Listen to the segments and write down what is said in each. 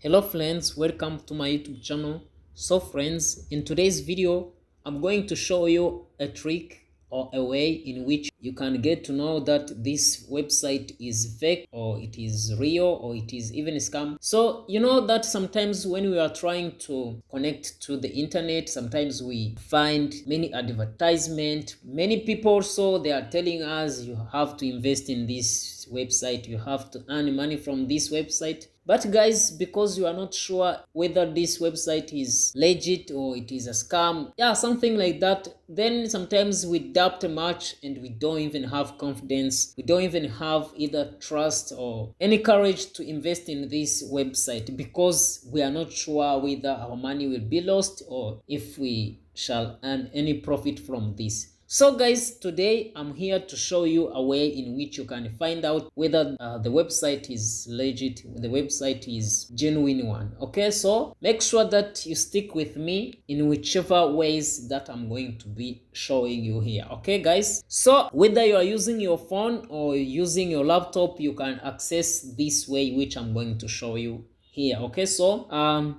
Hello friends, welcome to my YouTube channel. So friends, in today's video I'm going to show you a trick or a way in which you can get to know that this website is fake or it is real or it is even a scam. So you know that sometimes when we are trying to connect to the internet, sometimes we find many advertisement, many people, so they are telling us you have to invest in this website, you have to earn money from this website. But guys, because you are not sure whether this website is legit or it is a scam, yeah, something like that, then sometimes we doubt much and we don't even have confidence. We don't even have either trust or any courage to invest in this website because we are not sure whether our money will be lost or if we shall earn any profit from this. So guys, today I'm here to show you a way in which you can find out whether the website is legit, the website is genuine one. Okay, so make sure that you stick with me in whichever ways that I'm going to be showing you here. Okay guys, so whether you are using your phone or using your laptop, you can access this way which I'm going to show you here. Okay, so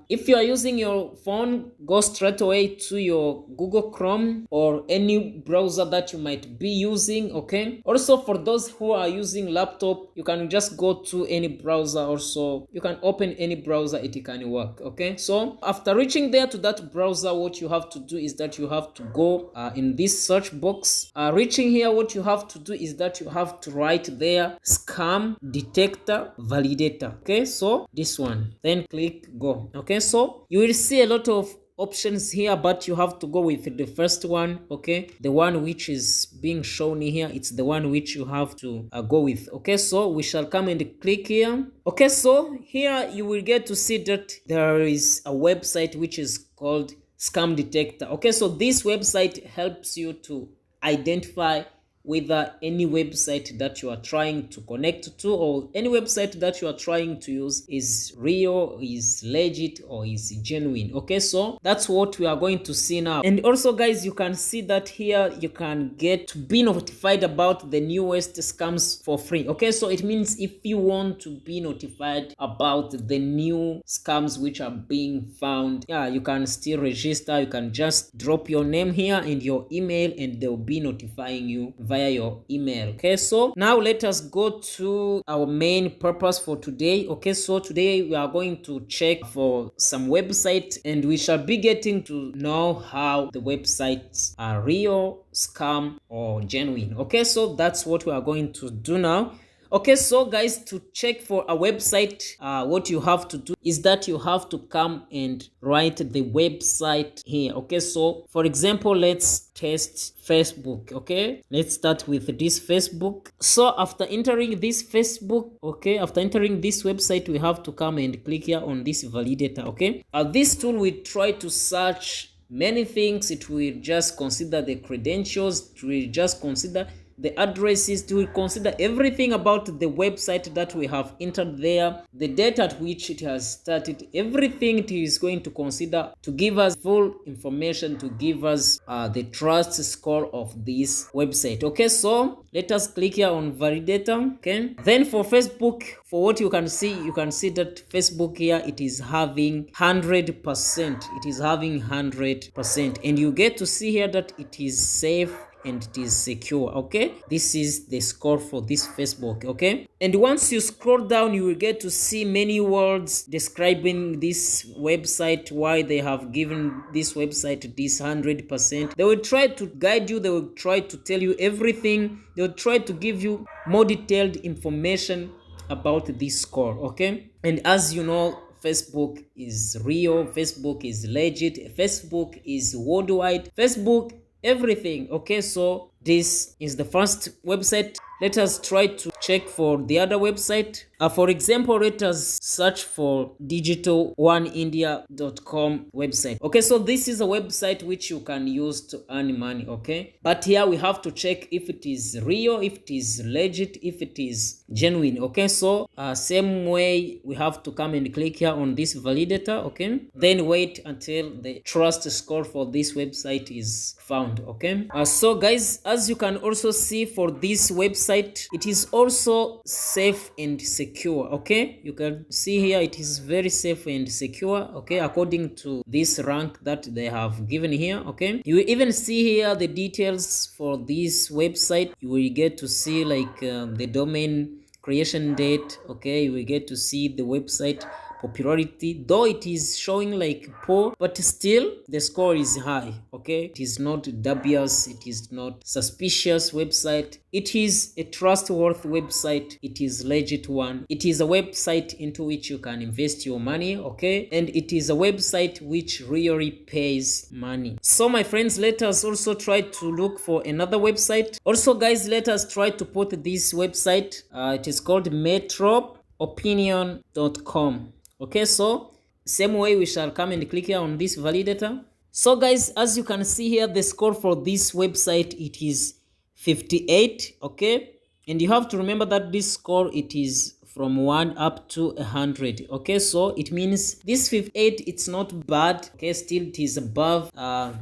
if you are using your phone, go straight away to your Google Chrome or any browser that you might be using. Okay, also for those who are using laptop, you can just go to any browser. Also you can open any browser, it can work. Okay, so after reaching there to that browser, what you have to do is that you have to go in this search box. Reaching here, what you have to do is that you have to write there scam detector validator. Okay, so this one, then click go. Okay, so you will see a lot of options here, but you have to go with the first one. Okay, the one which is being shown here, it's the one which you have to go with. Okay, so we shall come and click here. Okay, so here you will get to see that there is a website which is called scam detector. Okay, so this website helps you to identify whether any website that you are trying to connect to or any website that you are trying to use is real, is legit, or is genuine. Okay, so that's what we are going to see now. And also guys, you can see that here you can get to be notified about the newest scams for free. Okay, so it means if you want to be notified about the new scams which are being found, yeah, you can still register. You can just drop your name here and your email and they'll be notifying you via your email. Okay, so now let us go to our main purpose for today. Okay, so today we are going to check for some websites and we shall be getting to know how the websites are real, scam, or genuine. Okay, so that's what we are going to do now. Okay, so guys, to check for a website, what you have to do is that you have to come and write the website here. Okay, so for example, let's test Facebook. Okay, let's start with this Facebook. So after entering this Facebook, okay, after entering this website, we have to come and click here on this validator. Okay, this tool will try to search many things. It will just consider the credentials, it will just consider the addresses, to consider everything about the website that we have entered there, the date at which it has started, everything it is going to consider to give us full information, to give us the trust score of this website. Okay, so let us click here on validator. Okay, then for Facebook, for what you can see that Facebook here, it is having 100%. It is having 100%, and you get to see here that it is safe and it is secure. Okay, this is the score for this Facebook. Okay, and once you scroll down, you will get to see many words describing this website, why they have given this website this 100%. They will try to guide you, they will try to tell you everything, they will try to give you more detailed information about this score. Okay, and as you know, Facebook is real, Facebook is legit, Facebook is worldwide, Facebook everything. Okay, so this is the first website. Let us try to check for the other website. For example, let us search for digital1india.com website. Okay, so this is a website which you can use to earn money. Okay, but here we have to check if it is real, if it is legit, if it is genuine. Okay, so same way we have to come and click here on this validator. Okay, then wait until the trust score for this website is found. Okay, so guys, as you can also see for this website, website, it is also safe and secure. Okay, you can see here it is very safe and secure. Okay, according to this rank that they have given here. Okay, you will even see here the details for this website. You will get to see like the domain creation date. Okay, you will get to see the website popularity, though it is showing like poor, but still the score is high. Okay, it is not dubious, it is not suspicious website, it is a trustworthy website, it is legit one, it is a website into which you can invest your money. Okay, and it is a website which really pays money. So my friends, let us also try to look for another website. Also guys, let us try to put this website. It is called metroopinion.com. Okay, so same way we shall come and click here on this validator. So guys, as you can see here, the score for this website, it is 58. Okay, and you have to remember that this score, it is from 1 up to 100. Okay, so it means this 58, it's not bad. Okay, still it is above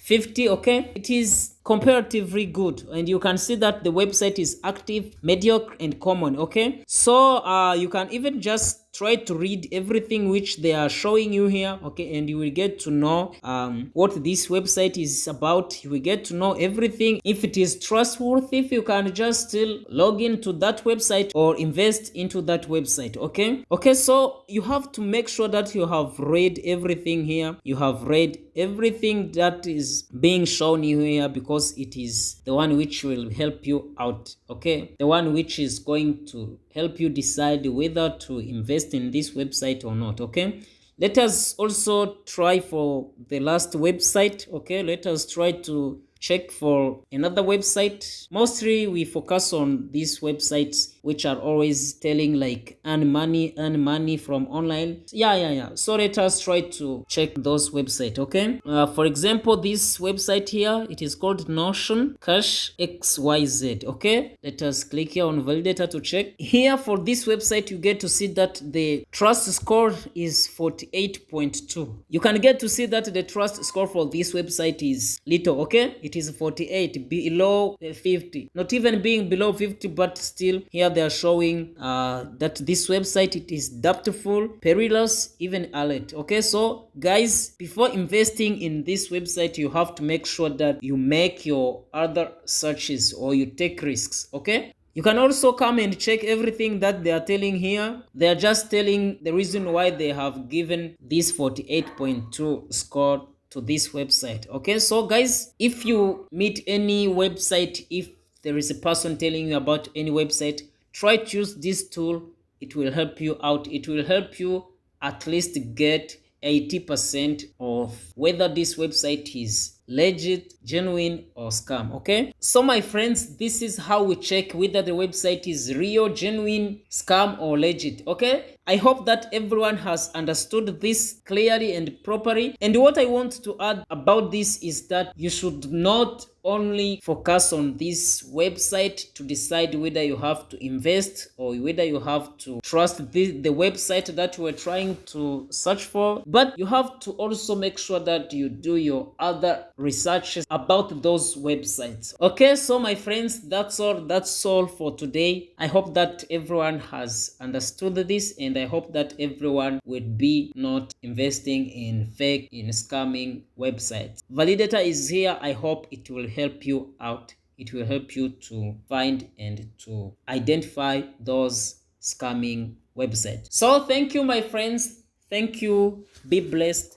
50. Okay, it is comparatively good, and you can see that the website is active, mediocre, and common. Okay, so you can even just try to read everything which they are showing you here. Okay, and you will get to know what this website is about. You will get to know everything, if it is trustworthy, if you can just still log into that website or invest into that website. Okay, so you have to make sure that you have read everything here, you have read everything that is being shown you here, because it is the one which will help you out. Okay, the one which is going to help you decide whether to invest in this website or not. Okay, let us also try for the last website. Okay, let us try to check for another website. Mostly we focus on these websites which are always telling like earn money from online. Yeah, so let us try to check those websites. Okay, for example, this website here, it is called Notion Cash XYZ. Okay, let us click here on validator to check. Here for this website, you get to see that the trust score is 48.2. You can get to see that the trust score for this website is little. Okay, it is 48, below 50, not even being below 50, but still here they are showing that this website, it is doubtful, perilous, even alert. Okay, so guys, before investing in this website, you have to make sure that you make your other searches or you take risks. Okay, you can also come and check everything that they are telling here. They are just telling the reason why they have given this 48.2 score to this website. Okay, so guys, if you meet any website, if there is a person telling you about any website, try to use this tool. It will help you out. It will help you at least get 80% of whether this website is legit, genuine, or scam. Okay, so my friends, this is how we check whether the website is real, genuine, scam, or legit. Okay, I hope that everyone has understood this clearly and properly. And what I want to add about this is that you should not only focus on this website to decide whether you have to invest or whether you have to trust the website that you are trying to search for, but you have to also make sure that you do your other researches about those websites. Okay, so my friends, that's all for today. I hope that everyone has understood this, and I hope that everyone would be not investing in fake, in scamming websites. Validator is here. I hope it will help you out. It will help you to find and to identify those scamming websites. So thank you, my friends. Thank you. Be blessed.